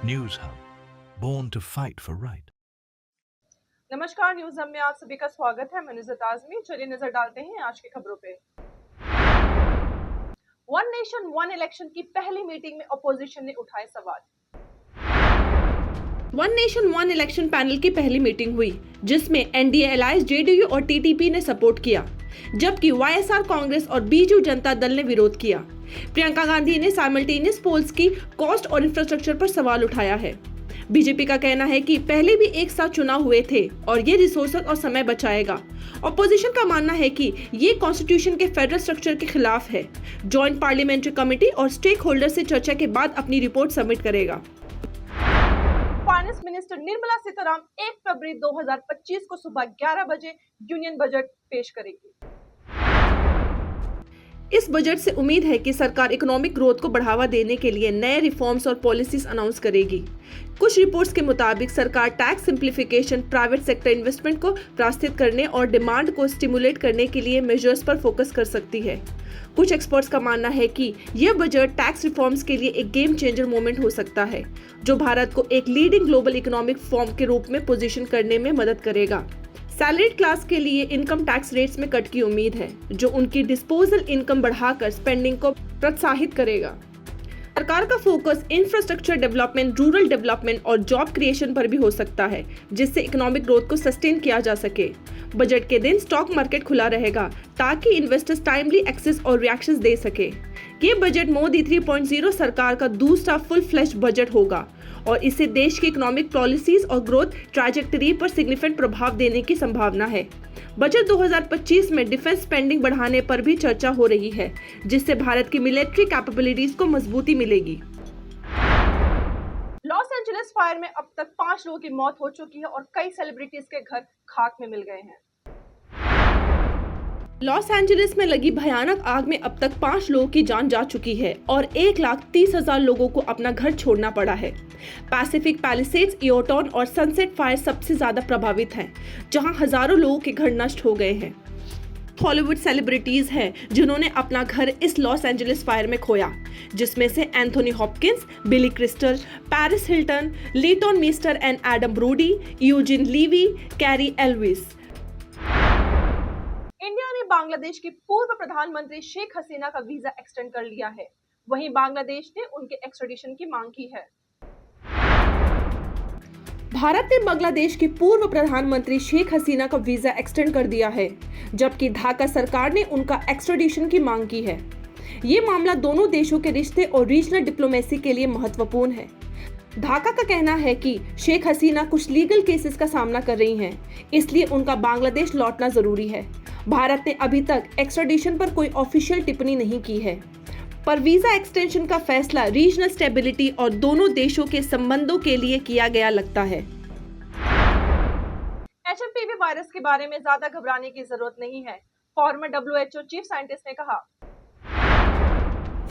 News Hub, born to fight for right. नमस्कार, news hub में आप सभी का स्वागत है। मैं नुज़रत आज़मी। चलिए नजर डालते हैं आज की खबरों पे। वन नेशन वन इलेक्शन की पहली मीटिंग में अपोजिशन ने उठाए सवाल। One nation one election panel की पहली मीटिंग हुई, जिसमें एनडीए अलायंस, जेडीयू और टीडीपी ने सपोर्ट किया, जबकि वाईएसआर कांग्रेस और बीजू जनता दल ने विरोध किया। प्रियंका गांधी ने साइमल्टेनियस पोल्स की कॉस्ट और इंफ्रास्ट्रक्चर पर सवाल उठाया है। बीजेपी का कहना है कि पहले भी एक साथ चुनाव हुए थे और ये रिसोर्सेज और समय बचाएगा। ऑपोजिशन का मानना है कि ये कॉन्स्टिट्यूशन के फेडरल स्ट्रक्चर के खिलाफ है। जॉइंट पार्लियामेंट्री कमेटी और स्टेक होल्डर से चर्चा के बाद अपनी रिपोर्ट सबमिट करेगा। फाइनेंस मिनिस्टर निर्मला सीतारामन 1 फरवरी 2025 को सुबह 11 बजे यूनियन बजट पेश करेगी। इस बजट से उम्मीद है कि सरकार इकोनॉमिक ग्रोथ को बढ़ावा देने के लिए नए रिफॉर्म्स और पॉलिसीज अनाउंस करेगी। कुछ रिपोर्ट्स के मुताबिक सरकार tax simplification, private sector investment को प्रोत्साहित करने और डिमांड को स्टिमुलेट करने के लिए मेजर्स पर फोकस कर सकती है। कुछ एक्सपर्ट्स का मानना है कि यह बजट टैक्स रिफॉर्म्स के लिए एक गेम चेंजर मोमेंट हो सकता है, जो भारत को एक लीडिंग ग्लोबल इकोनॉमिक फॉर्म के रूप में पोजीशन करने में मदद करेगा। सैलरीड क्लास के लिए इनकम टैक्स रेट्स में कट की उम्मीद है, जो उनकी डिस्पोजल इनकम बढ़ाकर स्पेंडिंग को प्रोत्साहित करेगा। सरकार का focus infrastructure development, rural development और जॉब क्रिएशन पर भी हो सकता है, जिससे इकोनॉमिक ग्रोथ को सस्टेन किया जा सके। बजट के दिन स्टॉक मार्केट खुला रहेगा ताकि इन्वेस्टर्स टाइमली एक्सेस और रिएक्शंस दे सके। ये बजट मोदी 3.0 सरकार का दूसरा फुल फ्लैश बजट होगा और इससे देश की इकोनॉमिक पॉलिसीज और ग्रोथ ट्रैजेक्टरी पर सिग्निफिकेंट प्रभाव देने की संभावना है। बजट 2025 में डिफेंस स्पेंडिंग बढ़ाने पर भी चर्चा हो रही है, जिससे भारत की मिलिट्री कैपेबिलिटीज को मजबूती मिलेगी। लॉस एंजलिस फायर में अब तक 5 लोगों की मौत हो चुकी है और कई सेलिब्रिटीज के घर खाक में मिल गए हैं। लॉस एंजलिस में लगी भयानक आग में अब तक 5 लोगों की जान जा चुकी है और 1,30,000 लोगों को अपना घर छोड़ना पड़ा है। पैसिफिक पैलिसेड्स, इयोटॉन और सनसेट फायर सबसे ज्यादा प्रभावित हैं, जहां हजारों लोगों के घर नष्ट हो गए हैं। हॉलीवुड सेलिब्रिटीज हैं जिन्होंने अपना घर इस लॉस एंजलिस फायर में खोया, जिसमें से Anthony Hopkins, Billy Crystal, Paris Hilton, Leighton Meester and Adam Brody, Eugene Levy, Cary Elwes. India ने बांग्लादेश की पूर्व प्रधानमंत्री शेख हसीना का वीजा एक्सटेंड कर लिया है। वहीं बांग्लादेश ने उनके एक्स्ट्रेडिशन की मांग की है। भारत ने बांग्लादेश की पूर्व प्रधानमंत्री शेख हसीना का वीजा एक्सटेंड कर दिया है, जबकि ढाका सरकार ने उनका एक्स्ट्रेडिशन की मांग की है। ये मामला दोनों देशों के रिश्ते और रीजनल डिप्लोमेसी के लिए महत्वपूर्ण है। ढाका का कहना है कि शेख हसीना कुछ लीगल केसेस का सामना कर रही हैं, इसलिए उनका बांग्लादेश लौटना जरूरी है। भारत ने अभी तक एक्स्ट्रेडिशन पर कोई ऑफिशियल टिप्पणी नहीं की है, पर वीजा एक्सटेंशन का फैसला रीजनल स्टेबिलिटी और दोनों देशों के संबंधों के लिए किया गया लगता है। एचएमपीवी वायरस के बारे में ज्यादा घबराने की जरूरत नहीं है, फॉर्मर डब्ल्यूएचओ चीफ साइंटिस्ट ने कहा।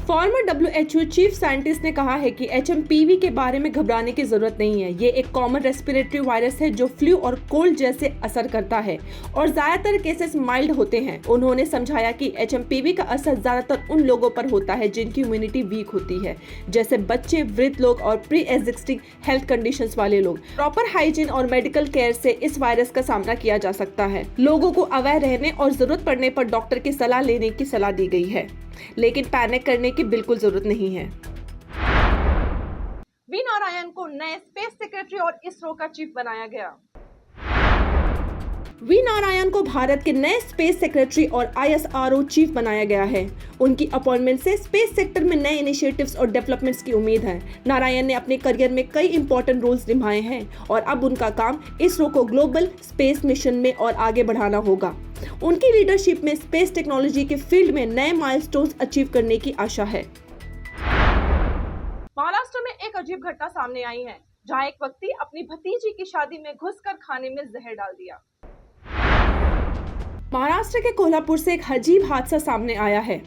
फॉर्मर डब्ल्यूएचओ चीफ साइंटिस्ट ने कहा है कि एचएमपीवी के बारे में घबराने की जरूरत नहीं है। ये एक कॉमन रेस्पिरेटरी वायरस है जो फ्लू और कोल्ड जैसे असर करता है और ज्यादातर केसेस माइल्ड होते हैं। उन्होंने समझाया कि एचएमपीवी का असर ज्यादातर उन लोगों पर होता है जिनकी इम्यूनिटी वीक होती है, जैसे बच्चे, वृद्ध लोग और प्री एग्जिस्टिंग हेल्थ कंडीशंस वाले लोग। प्रॉपर हाइजीन और मेडिकल केयर से इस वायरस का सामना किया जा सकता है। लोगों को अवेयर रहने और जरूरत पड़ने पर डॉक्टर की सलाह लेने की सलाह दी गई है, लेकिन पैनिक करने की बिल्कुल जरूरत नहीं है। वी नारायण को नए स्पेस सेक्रेटरी और इसरो का चीफ बनाया गया। वी नारायण को भारत के नए स्पेस सेक्रेटरी और आईएसआरओ चीफ बनाया गया है। उनकी अपॉइंटमेंट से स्पेस सेक्टर में नए इनिशिएटिव्स और डेवलपमेंट्स की उम्मीद है। नारायण ने अपने करियर में कई इंपॉर्टेंट रोल्स निभाए हैं और अब उनका काम इसरो को ग्लोबल स्पेस मिशन में और आगे बढ़ाना होगा। उनकी लीडरशिप में स्पेस टेक्नोलॉजी के फील्ड में नए माइलस्टोन्स अचीव करने की आशा है। महाराष्ट्र में एक अजीब घटना सामने आई है, जहां एक व्यक्ति अपनी भतीजी की शादी में घुसकर खाने में जहर डाल दिया। महाराष्ट्र के कोल्हापुर से एक अजीब हादसा सामने आया है।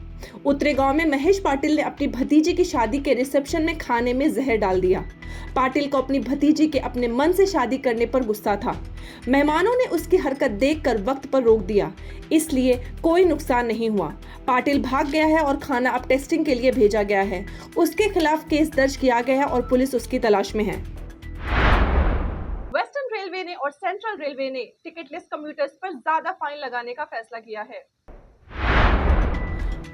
उत्तरे गांव में महेश पाटिल ने अपनी भतीजी की शादी के रिसेप्शन में खाने में जहर डाल दिया। पाटिल को अपनी भतीजी के अपने मन से शादी करने पर गुस्सा था। मेहमानों ने उसकी हरकत देखकर वक्त पर रोक दिया, इसलिए कोई नुकसान नहीं हुआ। पाटिल भाग गया है और खाना अब टेस्टिंग के लिए भेजा गया है। उसके खिलाफ केस दर्ज किया गया है और पुलिस उसकी तलाश में है। वेस्टर्न रेलवे ने और सेंट्रल रेलवे ने टिकटलेस कम्यूटर्स पर ज्यादा फाइन लगाने का फैसला किया है।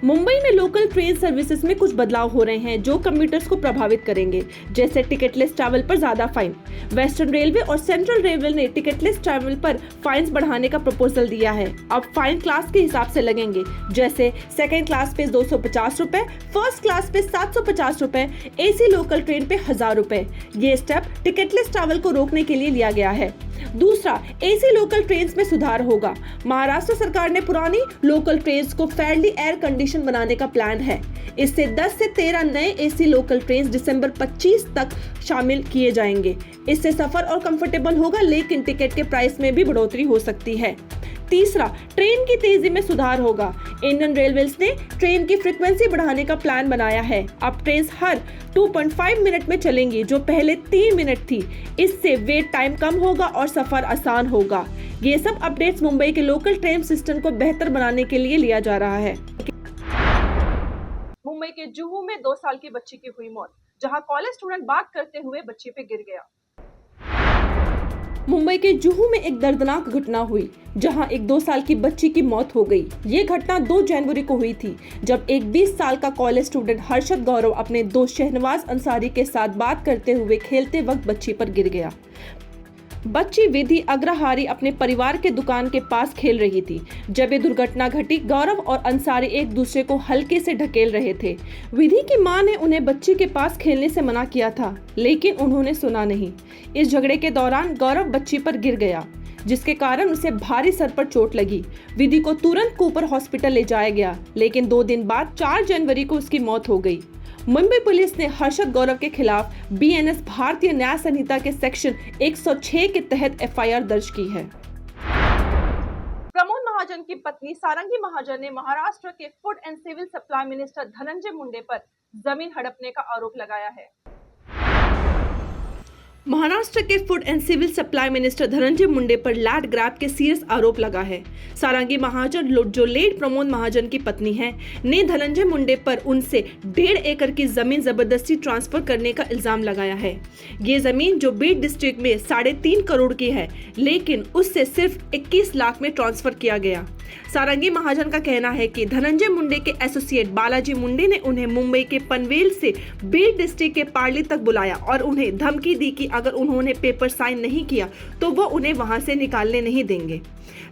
मुंबई में लोकल ट्रेन सर्विसेज में कुछ बदलाव हो रहे हैं जो कम्यूटर्स को प्रभावित करेंगे, जैसे टिकटलेस ट्रैवल पर ज्यादा फाइन। वेस्टर्न रेलवे और सेंट्रल रेलवे ने टिकटलेस ट्रैवल पर फाइन्स बढ़ाने का प्रपोजल दिया है। अब फाइन क्लास के हिसाब से लगेंगे, जैसे सेकंड क्लास पे 250 रुपए, फर्स्ट क्लास पे 750 रुपए, एसी लोकल ट्रेन पे 1000 रुपए। ये स्टेप टिकटलेस ट्रैवल को रोकने के लिए लिया गया है। दूसरा, एसी लोकल ट्रेन्स में सुधार होगा। महाराष्ट्र सरकार ने पुरानी लोकल ट्रेन्स को फेयरली एयर कंडीशन बनाने का प्लान है। इससे 10 से 13 नए एसी लोकल ट्रेन्स दिसंबर 25 तक शामिल किए जाएंगे। इससे सफर और कंफर्टेबल होगा, लेकिन टिकट के प्राइस में भी बढ़ोतरी हो सकती है। तीसरा, ट्रेन की तेजी में सुधार होगा। इंडियन रेलवेज ने ट्रेन की फ्रीक्वेंसी बढ़ाने का प्लान बनाया है। अब ट्रेन हर 2.5 मिनट में चलेंगी, जो पहले 3 मिनट थी। इससे वेट टाइम कम होगा और सफर आसान होगा। ये सब अपडेट्स मुंबई के लोकल ट्रेन सिस्टम को बेहतर बनाने के लिए लिया जा रहा है। मुंबई के जुहू में 2 साल की बच्ची की हुई मौत, जहां कॉलेज स्टूडेंट बात करते हुए बच्ची पे गिर गया। मुंबई के जुहू में एक दर्दनाक घटना हुई, जहां एक 2 साल की बच्ची की मौत हो गई। ये घटना 2 जनवरी को हुई थी, जब एक 20 साल का कॉलेज स्टूडेंट हर्षद गौरव अपने दोस्त शहनवाज अंसारी के साथ बात करते हुए खेलते वक्त बच्ची पर गिर गया। बच्ची विधि अग्रहारी अपने परिवार के दुकान के पास खेल रही थी। जब ये दुर्घटना घटी, गौरव और अंसारी एक दूसरे को हल्के से ढकेल रहे थे। विधि की मां ने उन्हें बच्ची के पास खेलने से मना किया था, लेकिन उन्होंने सुना नहीं। इस झगड़े के दौरान गौरव बच्ची पर गिर गया, जिसके कारण उसे भारी सर पर चोट लगी। विधि को तुरंत कूपर हॉस्पिटल ले जाया गया, लेकिन 2 दिन बाद 4 जनवरी को उसकी मौत हो गई। मुंबई पुलिस ने हर्षद गौरव के खिलाफ BNS भारतीय न्याय संहिता के सेक्शन 106 के तहत FIR दर्ज की है। प्रमोद महाजन की पत्नी सारंगी महाजन ने महाराष्ट्र के food and civil supply minister Dhananjay Munde पर जमीन हड़पने का आरोप लगाया है। महाराष्ट्र के food and civil supply minister Dhananjay Munde पर लैंड ग्रैब के सीरियस आरोप लगा है। सारंगी महाजन, जो लेट प्रमोद महाजन की पत्नी है, ने धनंजय मुंडे पर उनसे 1.5 एकड़ की जमीन जबरदस्ती ट्रांसफर करने का इल्जाम लगाया है। ये जमीन, जो बीड डिस्ट्रिक्ट में 3.5 करोड़ की है, लेकिन उससे सिर्फ 21 लाख में ट्रांसफर किया गया। सारंगी महाजन का कहना है कि धनंजय मुंडे के एसोसिएट बालाजी मुंडे ने उन्हें मुंबई के पनवेल से बीड डिस्ट्रिक्ट के पार्ली तक बुलाया और उन्हें धमकी दी कि अगर उन्होंने पेपर साइन नहीं किया तो वो उन्हें वहां से निकालने नहीं देंगे।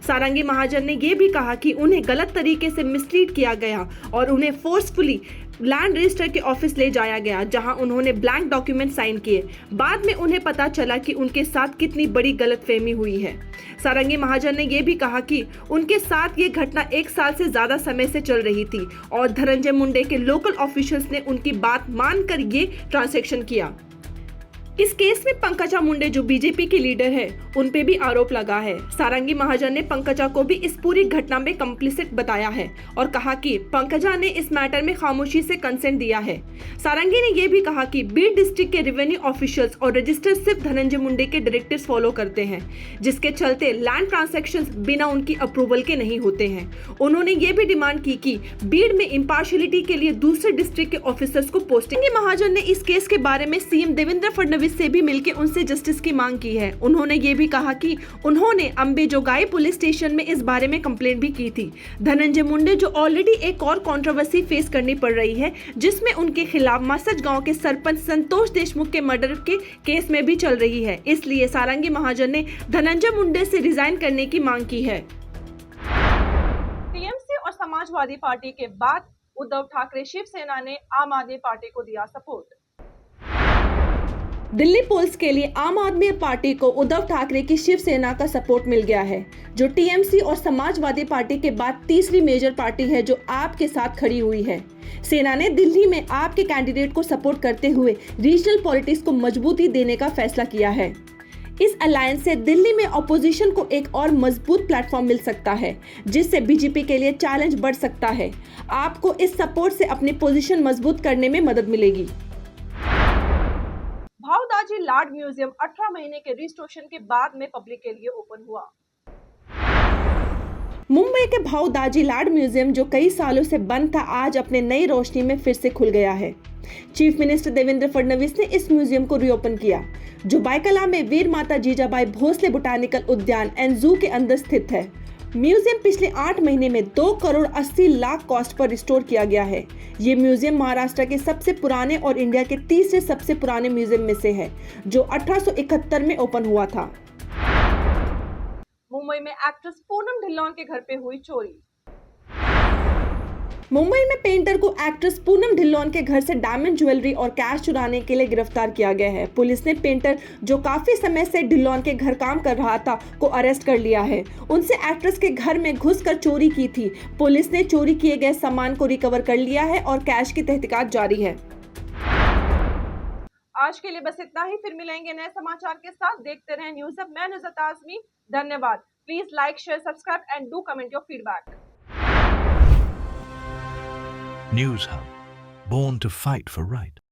सारंगी महाजन ने यह भी कहा कि उन्हें गलत तरीके से मिसलीड किया गया और उन्हें फोर्सफुली लैंड रजिस्टर के ऑफिस ले जाया गया, जहां उन्होंने ब्लैंक डॉक्यूमेंट साइन किए। बाद में उन्हें पता चला कि उनके साथ कितनी बड़ी गलतफहमी हुई है। सारंगी महाजन ने यह भी कहा कि उनके साथ ये घटना 1 साल से ज्यादा समय से चल रही थी और धनंजय मुंडे के लोकल ऑफिशियल्स ने उनकी बात मानकर ये ट्रांजैक्शन किया। इस केस में पंकजा मुंडे, जो बीजेपी की लीडर है, उन पे भी आरोप लगा है। सारंगी महाजन ने पंकजा को भी इस पूरी घटना में कंप्लिसिट बताया है और कहा कि पंकजा ने इस मैटर में खामोशी से कंसेंट दिया है। सारंगी ने यह भी कहा कि बीड डिस्ट्रिक्ट के रेवेन्यू ऑफिशियल्स और रजिस्टर सिर्फ धनंजय मुंडे के डायरेक्टिव्स फॉलो करते हैं, जिसके चलते लैंड ट्रांसैक्शंस बिना उनकी अप्रूवल के नहीं होते हैं। उन्होंने ये भी डिमांड की कि बीड में इम्पार्शियलिटी के लिए दूसरे डिस्ट्रिक्ट के ऑफिसर्स को पोस्टिंग। महाजन ने इस केस के बारे में सीएम देवेंद्र फडणवीस से भी मिलकर उनसे जस्टिस की मांग की है। उन्होंने ये भी कहा कि उन्होंने अंबेजोगाई पुलिस स्टेशन में इस बारे में कंप्लेंट भी की थी। धनंजय मुंडे, जो ऑलरेडी एक और कंट्रोवर्सी फेस करनी पड़ रही है, जिसमें उनके खिलाफ मसज गांव के सरपंच संतोष देशमुख के मर्डर के केस में भी चल रही है। इसलिए सारंगी महाजन ने धनंजय मुंडे से रिजाइन करने की मांग की है। टीएमसी और समाजवादी पार्टी के बाद उद्धव ठाकरे शिवसेना ने आम आदमी पार्टी को दिया सपोर्ट। दिल्ली पोल्स के लिए आम आदमी पार्टी को उद्धव ठाकरे की शिवसेना का सपोर्ट मिल गया है, जो टीएमसी और समाजवादी पार्टी के बाद तीसरी मेजर पार्टी है जो आप के साथ खड़ी हुई है। सेना ने दिल्ली में आपके कैंडिडेट को सपोर्ट करते हुए रीजनल पॉलिटिक्स को मजबूती देने का फैसला किया है। इस अलायंस से दिल्ली में ऑपोजिशन को एक और मजबूत प्लेटफॉर्म मिल सकता है, जिससे बीजेपी के लिए चैलेंज बढ़ सकता है। आपको इस सपोर्ट से अपनी पोजीशन मजबूत करने में मदद मिलेगी। भावदाजी लाड म्यूजियम 18 महीने के रिस्टोरेशन के बाद में पब्लिक के लिए ओपन हुआ। मुंबई के भावदाजी लाड म्यूजियम जो कई सालों से बंद था, आज अपने नई रोशनी में फिर से खुल गया है। चीफ मिनिस्टर देवेंद्र फडणवीस ने इस म्यूजियम को रीओपन किया, जो बायकला में वीर माता जीजाबाई भोसले बोटानिकल उद्यान एंड जू के अंदर स्थित है। म्यूजियम पिछले 8 महीने में 2 crore 80 lakh cost per restore किया गया है। ये म्यूजियम महाराष्ट्र के सबसे पुराने और इंडिया के तीसरे सबसे पुराने म्यूजियम में से है, जो 1871 में ओपन हुआ था। मुंबई में एक्ट्रेस पूनम ढिल्लोन के घर पे हुई चोरी। मुंबई में पेंटर को एक्ट्रेस पूनम ढिल्लोन के घर से डायमंड ज्वेलरी और कैश चुराने के लिए गिरफ्तार किया गया है। पुलिस ने पेंटर, जो काफी समय से ढिल्लोन के घर काम कर रहा था, को अरेस्ट कर लिया है। उनसे एक्ट्रेस के घर में घुसकर चोरी की थी। पुलिस ने चोरी किए गए सामान को रिकवर कर लिया है और कैश की तहकीकात जारी है। आज के लिए बस इतना ही, फिर मिलेंगे नए समाचार के साथ। देखते रहें न्यूज़ अब। मैं नुज़त आज़मी, धन्यवाद। Please like, share, subscribe and do comment your feedback. News Hub, born to fight for right.